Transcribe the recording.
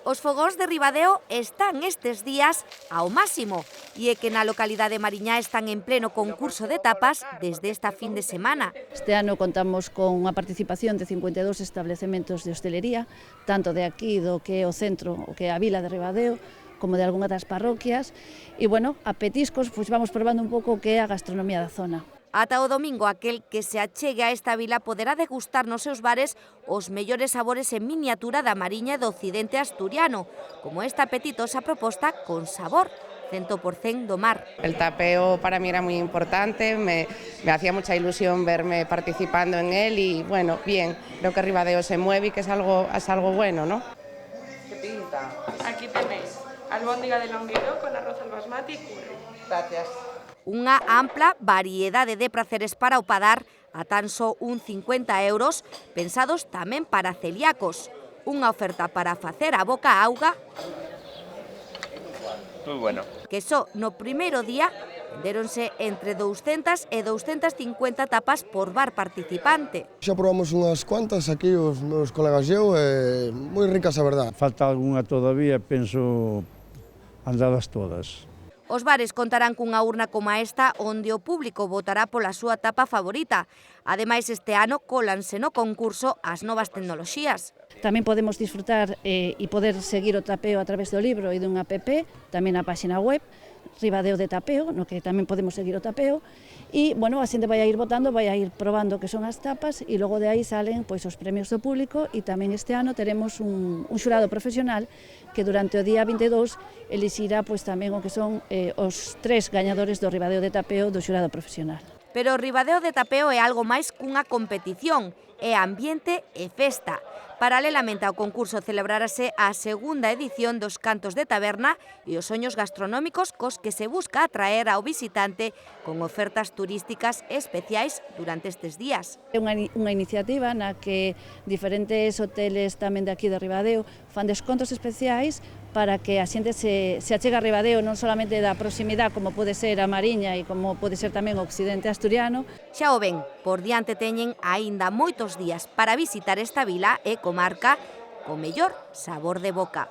Os fogóns de Ribadeo están estes días ao máximo e é que na localidade mariñá están en pleno concurso de tapas desde esta fin de semana. Este ano contamos con a participación de 52 establecementos de hostelería, tanto de aquí do que é o centro, o que é a vila de Ribadeo, como de algunha das parroquias. E, bueno, a petiscos, pois vamos probando un pouco o que é a gastronomía da zona. Ata o domingo, aquel que se achegue a esta vila poderá degustar nos seus bares os mellores sabores en miniatura da Mariña e do occidente asturiano, como esta apetitosa proposta con sabor, 100% do mar. El tapeo para mí era muy importante, me hacía mucha ilusión verme participando en él y bueno, bien, creo que Ribadeo se mueve y que es algo bueno, ¿no? ¿Qué pinta? Aquí tenéis albóndiga de longuero con arroz al basmati y curry. Gracias. Unha ampla variedade de praceres para o padar a tan só un 50 €, pensados tamén para celíacos. Unha oferta para facer a boca auga. Moi bueno. Que só no primeiro día vendéronse entre 200 e 250 tapas por bar participante. Xa probamos unhas cuantas aquí, os meus colegas e eu, moi ricas a verdad. Falta algunha todavía, penso andadas todas. Os bares contarán cunha urna como esta onde o público votará pola súa tapa favorita. Ademais, este ano cólanse no concurso as novas tecnoloxías. Tamén podemos disfrutar e poder seguir o tapeo a través do libro e dun app, tamén a página web, Ribadeo de Tapeo, no que tamén podemos seguir o tapeo, e, bueno, a xente vai a ir votando, vai a ir probando que son as tapas, e logo de aí salen pois os premios do público, e tamén este ano teremos un xurado profesional que durante o día 22 elixirá pois tamén o que son os 3 gañadores do Ribadeo de Tapeo do xurado profesional. Pero o Ribadeo de Tapeo é algo máis cunha competición, é ambiente e festa. Paralelamente ao concurso celebrarase a segunda edición dos Cantos de Taberna e os soños gastronómicos cos que se busca atraer ao visitante con ofertas turísticas especiais durante estes días. É unha iniciativa na que diferentes hoteles tamén de aquí de Ribadeo fan descontos especiais para que a xente se achega a Ribadeo non solamente da proximidade como pode ser a Mariña e como pode ser tamén o occidente asturiano. Xa o ven, por diante teñen aínda moitos días para visitar esta vila e comarca co mellor sabor de boca.